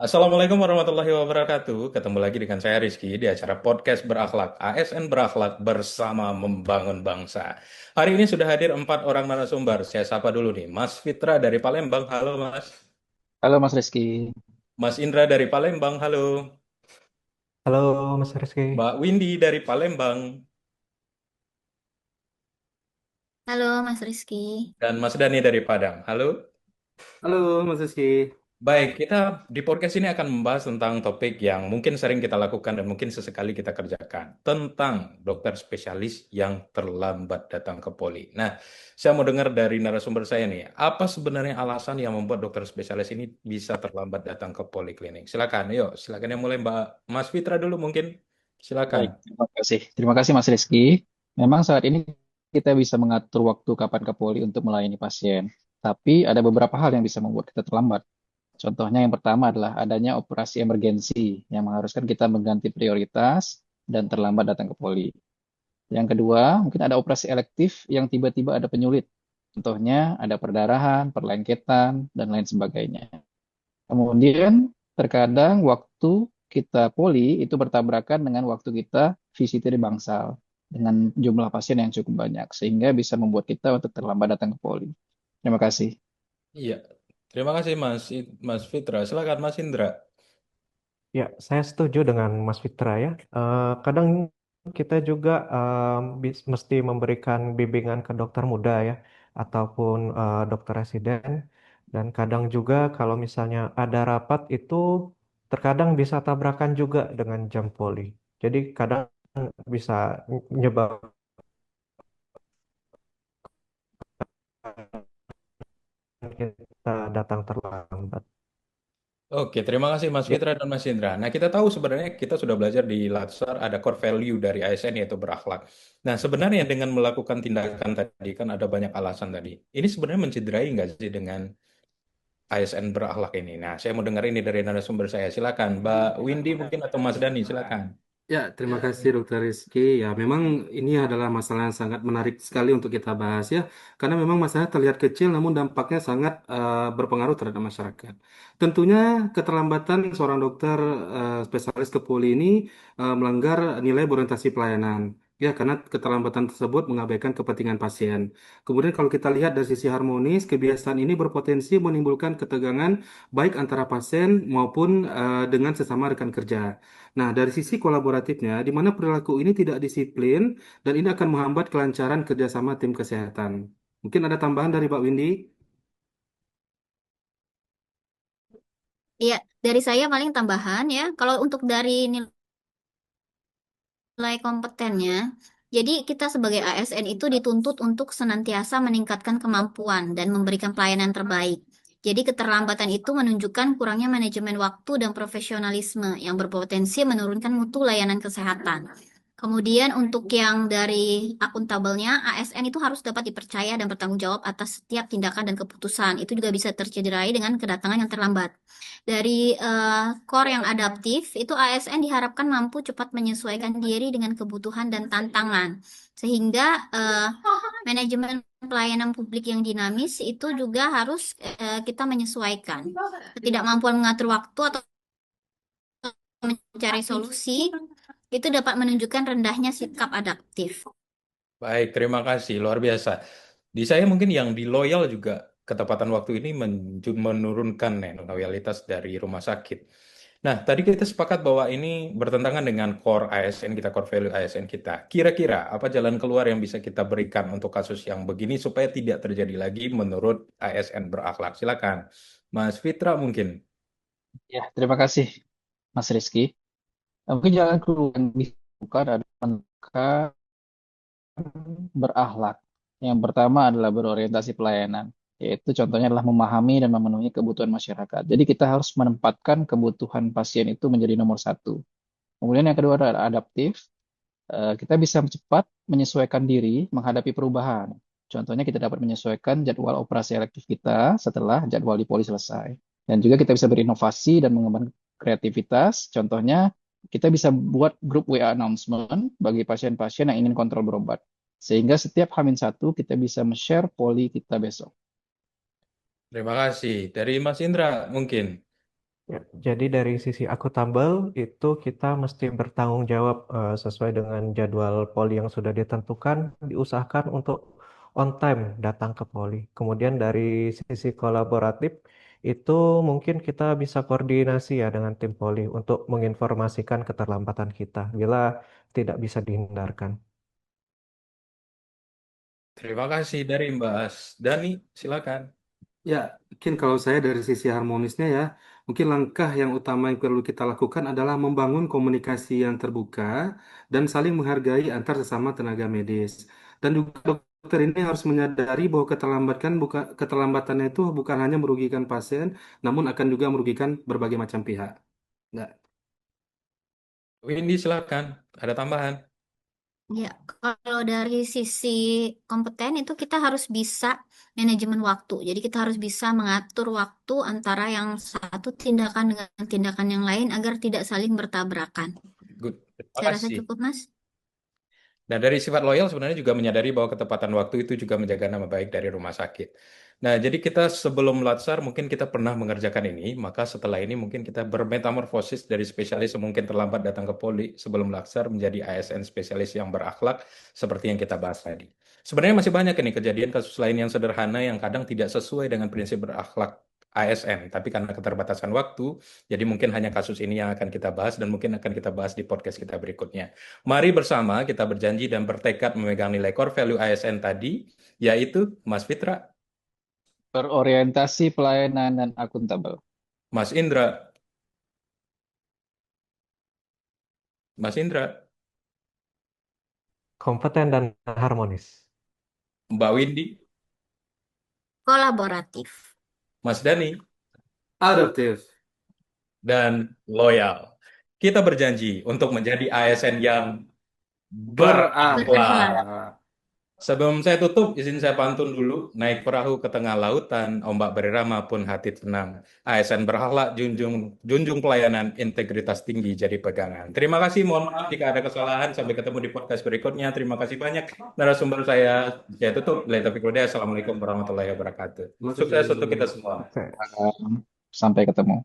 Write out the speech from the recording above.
Assalamualaikum warahmatullahi wabarakatuh. Ketemu lagi dengan saya Rizky di acara podcast berakhlak ASN berakhlak bersama membangun bangsa. Hari ini sudah hadir 4 orang narasumber. Saya sapa dulu nih, Mas Fitra dari Palembang. Halo Mas. Halo Mas Rizky. Mas Indra dari Palembang. Halo. Halo Mas Rizky. Mbak Windy dari Palembang. Halo Mas Rizky. Dan Mas Dani dari Padang. Halo. Halo Mas Rizky. Baik, kita di podcast ini akan membahas tentang topik yang mungkin sering kita lakukan dan mungkin sesekali kita kerjakan. Tentang dokter spesialis yang terlambat datang ke poli. Nah, saya mau dengar dari narasumber saya nih, apa sebenarnya alasan yang membuat dokter spesialis ini bisa terlambat datang ke poliklinik? Silakan, yuk, silakan yang mulai Mbak Mas Fitra dulu mungkin. Silakan. Baik, terima kasih. Terima kasih Mas Rizky. Memang saat ini kita bisa mengatur waktu kapan ke poli untuk melayani pasien. Tapi ada beberapa hal yang bisa membuat kita terlambat. Contohnya yang pertama adalah adanya operasi emergensi yang mengharuskan kita mengganti prioritas dan terlambat datang ke poli. Yang kedua, mungkin ada operasi elektif yang tiba-tiba ada penyulit. Contohnya ada perdarahan, perlengketan, dan lain sebagainya. Kemudian terkadang waktu kita poli itu bertabrakan dengan waktu kita VCT di bangsal dengan jumlah pasien yang cukup banyak sehingga bisa membuat kita untuk terlambat datang ke poli. Terima kasih. Iya, terima kasih Mas Fitra. Silakan Mas Indra. Ya, saya setuju dengan Mas Fitra ya. Kadang kita juga mesti memberikan bimbingan ke dokter muda ya, ataupun dokter residen. Dan kadang juga kalau misalnya ada rapat itu terkadang bisa tabrakan juga dengan jam poli. Jadi kadang bisa menyebabkan kita datang terlambat. Oke, terima kasih Mas Ya, Fitra dan Mas Indra. Nah, kita tahu sebenarnya kita sudah belajar di Latsar ada core value dari ASN yaitu berakhlak. Nah, sebenarnya dengan melakukan tindakan tadi kan ada banyak alasan tadi. Ini sebenarnya mencederai nggak sih dengan ASN berakhlak ini? Nah, saya mau dengar ini dari narasumber saya. Silakan, Mbak Windy mungkin atau Mas Dani, silakan. Ya, terima kasih Dokter Rizky. Ya, memang ini adalah masalah yang sangat menarik sekali untuk kita bahas ya, karena memang masalah terlihat kecil namun dampaknya sangat berpengaruh terhadap masyarakat. Tentunya keterlambatan seorang dokter spesialis ke poli ini melanggar nilai berorientasi pelayanan. Ya, karena keterlambatan tersebut mengabaikan kepentingan pasien. Kemudian kalau kita lihat dari sisi harmonis, kebiasaan ini berpotensi menimbulkan ketegangan baik antara pasien maupun dengan sesama rekan kerja. Nah, dari sisi kolaboratifnya, di mana perilaku ini tidak disiplin dan ini akan menghambat kelancaran kerjasama tim kesehatan. Mungkin ada tambahan dari Pak Windy? Iya, dari saya paling tambahan ya. Kalau untuk dari nilai kompetennya, jadi kita sebagai ASN itu dituntut untuk senantiasa meningkatkan kemampuan dan memberikan pelayanan terbaik. Jadi keterlambatan itu menunjukkan kurangnya manajemen waktu dan profesionalisme yang berpotensi menurunkan mutu layanan kesehatan. Kemudian untuk yang dari akuntabelnya, ASN itu harus dapat dipercaya dan bertanggung jawab atas setiap tindakan dan keputusan. Itu juga bisa tercederai dengan kedatangan yang terlambat. Dari core yang adaptif, itu ASN diharapkan mampu cepat menyesuaikan diri dengan kebutuhan dan tantangan. Sehingga manajemen pelayanan publik yang dinamis itu juga harus kita menyesuaikan. Ketidakmampuan mengatur waktu atau mencari solusi itu dapat menunjukkan rendahnya sikap adaptif. Baik, terima kasih. Luar biasa. Di saya mungkin yang di loyal juga ketepatan waktu ini menurunkan loyalitas dari rumah sakit. Nah, tadi kita sepakat bahwa ini bertentangan dengan core ASN kita, core value ASN kita. Kira-kira apa jalan keluar yang bisa kita berikan untuk kasus yang begini supaya tidak terjadi lagi menurut ASN berakhlak? Silakan, Mas Fitra mungkin. Ya, terima kasih Mas Rizky. Mungkin jalan keluar yang bisa dilakukan adalah menekan berakhlak. Yang pertama adalah berorientasi pelayanan, yaitu contohnya adalah memahami dan memenuhi kebutuhan masyarakat. Jadi kita harus menempatkan kebutuhan pasien itu menjadi nomor satu. Kemudian yang kedua adalah adaptif. Kita bisa cepat menyesuaikan diri menghadapi perubahan. Contohnya kita dapat menyesuaikan jadwal operasi elektif kita setelah jadwal di poli selesai. Dan juga kita bisa berinovasi dan mengembangkan kreativitas. Contohnya kita bisa buat grup WA announcement bagi pasien-pasien yang ingin kontrol berobat. Sehingga setiap H-1 kita bisa share poli kita besok. Terima kasih. Dari Mas Indra mungkin. Ya, jadi dari sisi akuntabel itu kita mesti bertanggung jawab sesuai dengan jadwal poli yang sudah ditentukan, diusahakan untuk on time datang ke poli. Kemudian dari sisi kolaboratif itu mungkin kita bisa koordinasi ya dengan tim poli untuk menginformasikan keterlambatan kita bila tidak bisa dihindarkan. Terima kasih dari Mbak As. Dani, silakan. Ya, mungkin kalau saya dari sisi harmonisnya ya, mungkin langkah yang utama yang perlu kita lakukan adalah membangun komunikasi yang terbuka dan saling menghargai antar sesama tenaga medis. Dan juga dokter ini harus menyadari bahwa keterlambatannya itu bukan hanya merugikan pasien, namun akan juga merugikan berbagai macam pihak. Nggak. Windy, silakan. Ada tambahan? Ya, kalau dari sisi kompeten itu kita harus bisa manajemen waktu. Jadi kita harus bisa mengatur waktu antara yang satu tindakan dengan tindakan yang lain agar tidak saling bertabrakan. Good. Terima Saya rasa kasih. cukup, Mas. Nah, dari sifat loyal sebenarnya juga menyadari bahwa ketepatan waktu itu juga menjaga nama baik dari rumah sakit. Nah, jadi kita sebelum latsar mungkin kita pernah mengerjakan ini, maka setelah ini mungkin kita bermetamorfosis dari spesialis yang mungkin terlambat datang ke poli sebelum latsar menjadi ASN spesialis yang berakhlak seperti yang kita bahas tadi. Sebenarnya masih banyak ini kejadian kasus lain yang sederhana yang kadang tidak sesuai dengan prinsip berakhlak ASN, tapi karena keterbatasan waktu, jadi mungkin hanya kasus ini yang akan kita bahas dan mungkin akan kita bahas di podcast kita berikutnya. Mari bersama kita berjanji dan bertekad memegang nilai core value ASN tadi, yaitu Mas Fitra, Berorientasi pelayanan dan akuntabel. Mas Indra, Mas Indra, Kompeten dan harmonis. Mbak Windy, Kolaboratif. Mas Dani, Adaptif. dan loyal. Kita berjanji untuk menjadi ASN yang berakhlak. Berakhlak. Sebelum saya tutup, izin saya pantun dulu. Naik perahu ke tengah lautan, ombak berirama pun hati tenang. ASN berakhlak, junjung pelayanan, integritas tinggi jadi pegangan. Terima kasih, mohon maaf jika ada kesalahan. Sampai ketemu di podcast berikutnya. Terima kasih banyak narasumber saya. Saya tutup. Assalamualaikum warahmatullahi wabarakatuh. Terima Sukses kasih. untuk kita semua. Oke. Sampai ketemu.